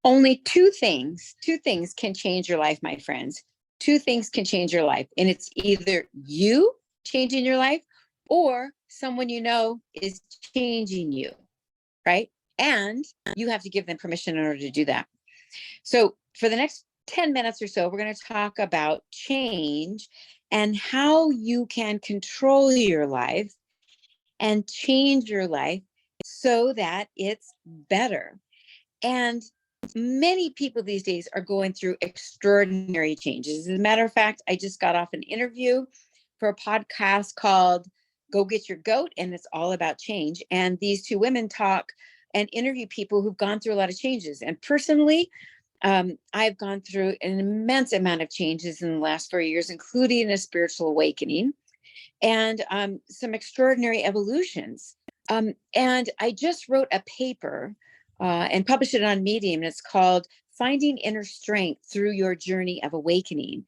Only two things can change your life, my friends. Two things can change your life. And it's either you changing your life or someone you know is changing you, right? And you have to give them permission in order to do that. So for the next 10 minutes or so, we're going to talk about change and how you can control your life and change your life so that it's better. And many people these days are going through extraordinary changes. As a matter of fact, I just got off an interview for a podcast called Go Get Your Goat, and it's all about change. And these two women talk and interview people who've gone through a lot of changes. And personally, I've gone through an immense amount of changes in the last 4 years, including a spiritual awakening and some extraordinary evolutions. And I just wrote a paper and published it on Medium, and it's called Finding Inner Strength Through Your Journey of Awakening.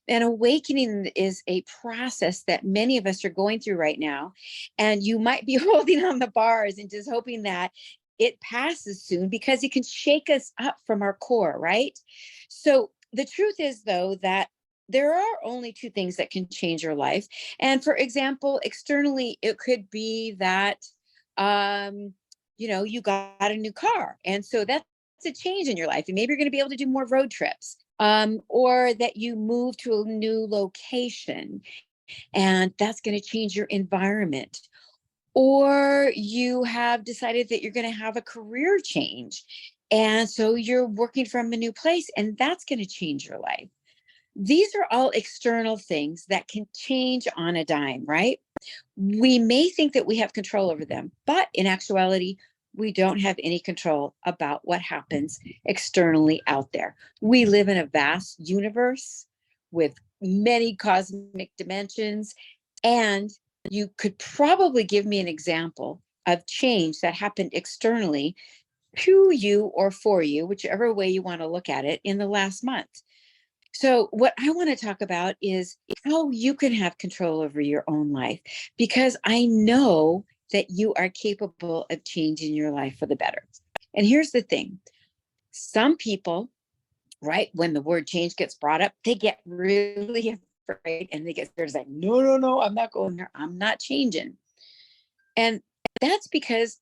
And awakening is a process that many of us are going through right now. And you might be holding on the bars and just hoping that it passes soon because it can shake us up from our core, right? So the truth is, though, that there are only two things that can change your life. And for example, externally, it could be that, you got a new car. And so that's a change in your life. And maybe you're going to be able to do more road trips, or that you move to a new location and that's going to change your environment. Or you have decided that you're going to have a career change. And so you're working from a new place and that's going to change your life. These are all external things that can change on a dime, right? We may think that we have control over them, but in actuality, we don't have any control about what happens externally out there. We live in a vast universe with many cosmic dimensions, and you could probably give me an example of change that happened externally to you or for you, whichever way you want to look at it, in the last month. So, what I want to talk about is how you can have control over your own life, because I know that you are capable of changing your life for the better. And here's the thing: some people, right, when the word change gets brought up, they get really afraid and they get scared. It's like, no, no, no, I'm not going there. I'm not changing. And that's because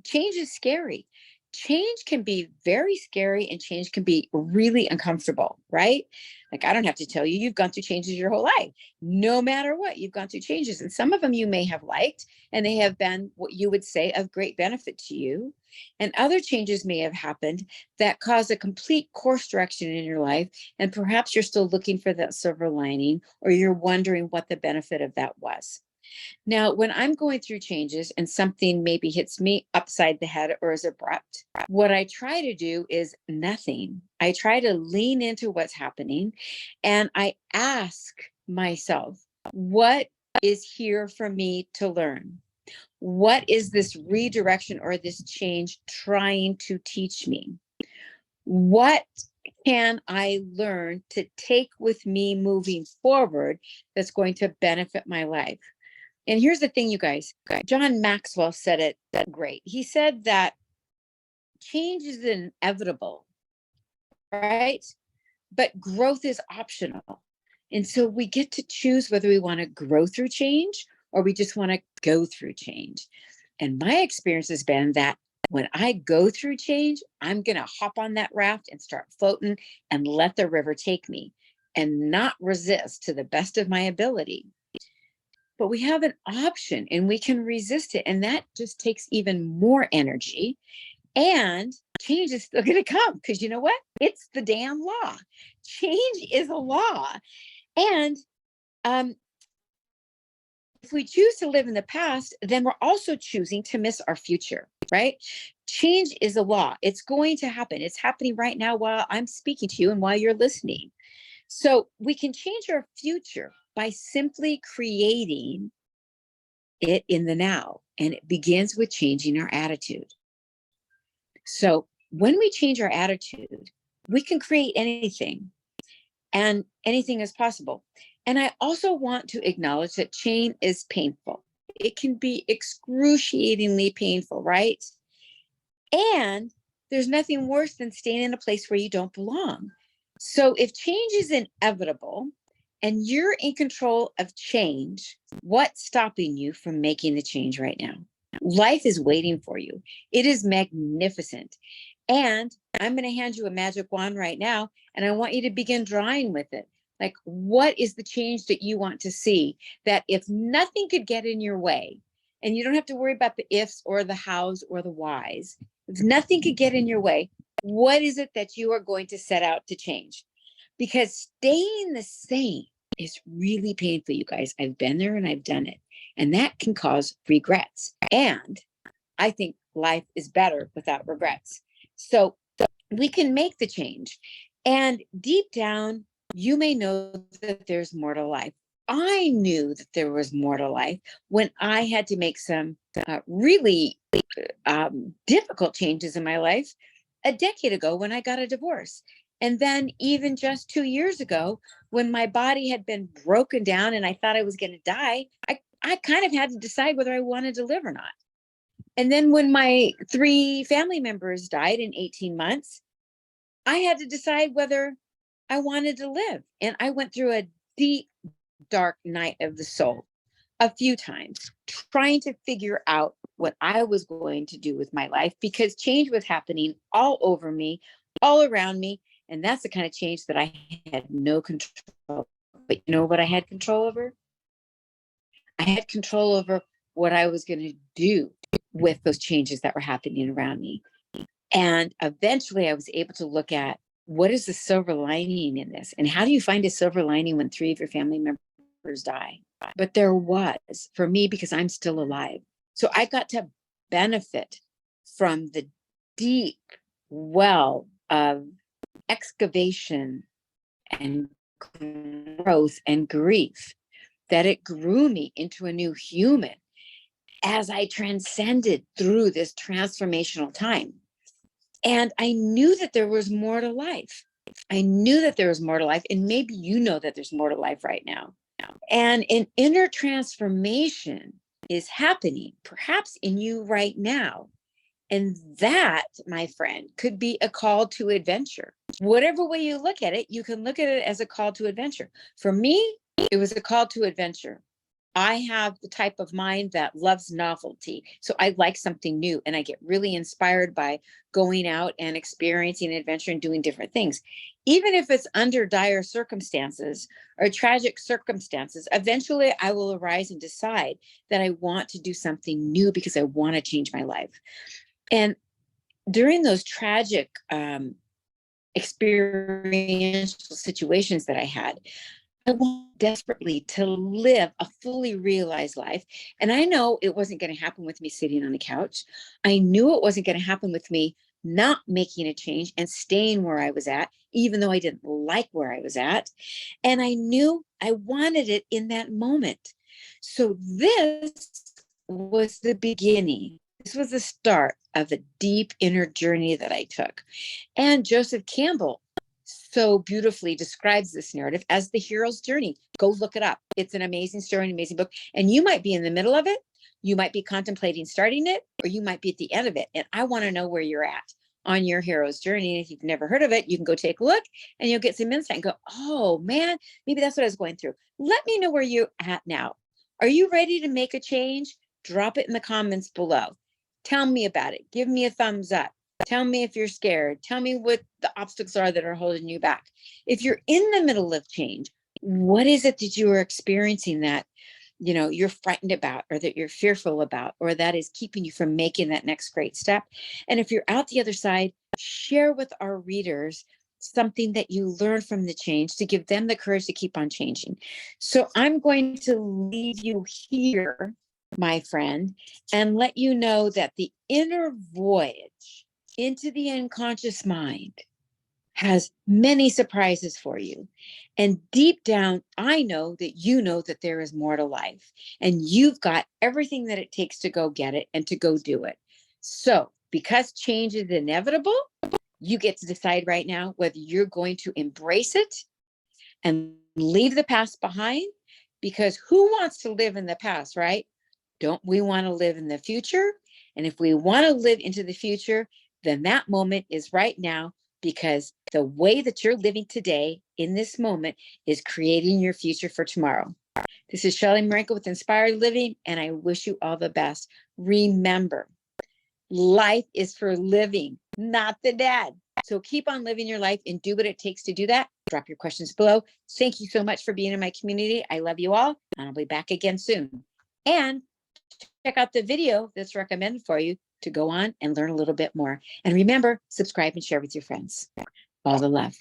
change is scary. Change can be very scary and change can be really uncomfortable, right? Like, I don't have to tell you, you've gone through changes your whole life. No matter what, you've gone through changes. And some of them you may have liked, and they have been what you would say of great benefit to you. And other changes may have happened that caused a complete course direction in your life. And perhaps you're still looking for that silver lining, or you're wondering what the benefit of that was. Now, when I'm going through changes and something maybe hits me upside the head or is abrupt, what I try to do is nothing. I try to lean into what's happening and I ask myself, what is here for me to learn? What is this redirection or this change trying to teach me? What can I learn to take with me moving forward that's going to benefit my life? And here's the thing, you guys. John Maxwell said it great. He said that change is inevitable, right? But growth is optional. And so we get to choose whether we want to grow through change or we just want to go through change. And my experience has been that when I go through change, I'm going to hop on that raft and start floating and let the river take me and not resist to the best of my ability. But we have an option and we can resist it. And that just takes even more energy. And change is still going to come because you know what? It's the damn law. Change is a law. And if we choose to live in the past, then we're also choosing to miss our future, right? Change is a law. It's going to happen. It's happening right now while I'm speaking to you and while you're listening. So we can change our future by simply creating it in the now. And it begins with changing our attitude. So when we change our attitude, we can create anything, and anything is possible. And I also want to acknowledge that change is painful. It can be excruciatingly painful, right? And there's nothing worse than staying in a place where you don't belong. So if change is inevitable and you're in control of change, what's stopping you from making the change right now? Life is waiting for you. It is magnificent. And I'm going to hand you a magic wand right now, and I want you to begin drawing with it. Like, what is the change that you want to see? That if nothing could get in your way, and you don't have to worry about the ifs or the hows or the whys, if nothing could get in your way, what is it that you are going to set out to change? Because staying the same is really painful, you guys. I've been there and I've done it. And that can cause regrets. And I think life is better without regrets. So we can make the change. And deep down, you may know that there's more to life. I knew that there was more to life when I had to make some really difficult changes in my life a decade ago when I got a divorce. And then even just 2 years ago, when my body had been broken down and I thought I was going to die, I kind of had to decide whether I wanted to live or not. And then when my 3 family members died in 18 months, I had to decide whether I wanted to live. And I went through a deep, dark night of the soul a few times, trying to figure out what I was going to do with my life, because change was happening all over me, all around me. And that's the kind of change that I had no control. But you know what I had control over? I had control over what I was going to do with those changes that were happening around me. And eventually I was able to look at, what is the silver lining in this? And how do you find a silver lining when 3 of your family members die? But there was, for me, because I'm still alive. So I got to benefit from the deep well of excavation and growth and grief, that it grew me into a new human as I transcended through this transformational time. And I knew that there was more to life. I knew that there was more to life. And maybe you know that there's more to life right now. And an inner transformation is happening, perhaps in you right now. And that, my friend, could be a call to adventure. Whatever way you look at it, you can look at it as a call to adventure. For me, it was a call to adventure. I have the type of mind that loves novelty. So I like something new, and I get really inspired by going out and experiencing adventure and doing different things. Even if it's under dire circumstances or tragic circumstances, eventually I will arise and decide that I want to do something new because I want to change my life. And during those tragic experiential situations that I had, I want desperately to live a fully realized life. And I know it wasn't going to happen with me sitting on the couch. I knew it wasn't going to happen with me not making a change and staying where I was at, even though I didn't like where I was at. And I knew I wanted it in that moment. So this was the beginning. This was the start of a deep inner journey that I took. And Joseph Campbell so beautifully describes this narrative as the hero's journey. Go look it up. It's an amazing story, an amazing book. And you might be in the middle of it. You might be contemplating starting it, or you might be at the end of it. And I want to know where you're at on your hero's journey. And if you've never heard of it, you can go take a look and you'll get some insight and go, oh man, maybe that's what I was going through. Let me know where you're at now. Are you ready to make a change? Drop it in the comments below. Tell me about it. Give me a thumbs up. Tell me if you're scared. Tell me what the obstacles are that are holding you back. If you're in the middle of change, what is it that you are experiencing that, you're frightened about, or that you're fearful about, or that is keeping you from making that next great step? And if you're out the other side, share with our readers something that you learned from the change to give them the courage to keep on changing. So I'm going to leave you here, my friend, and let you know that the inner voyage into the unconscious mind has many surprises for you. And deep down, I know that there is more to life, and you've got everything that it takes to go get it and to go do it. So because change is inevitable, you get to decide right now whether you're going to embrace it and leave the past behind, because who wants to live in the past, right? Don't we want to live in the future? And if we want to live into the future, then that moment is right now, because the way that you're living today in this moment is creating your future for tomorrow. This is Shelly Marenko with Inspired Living, and I wish you all the best. Remember, life is for living, not the dead. So keep on living your life and do what it takes to do that. Drop your questions below. Thank you so much for being in my community. I love you all, and I'll be back again soon. And check out the video that's recommended for you to go on and learn a little bit more. And remember, subscribe and share with your friends. All the love.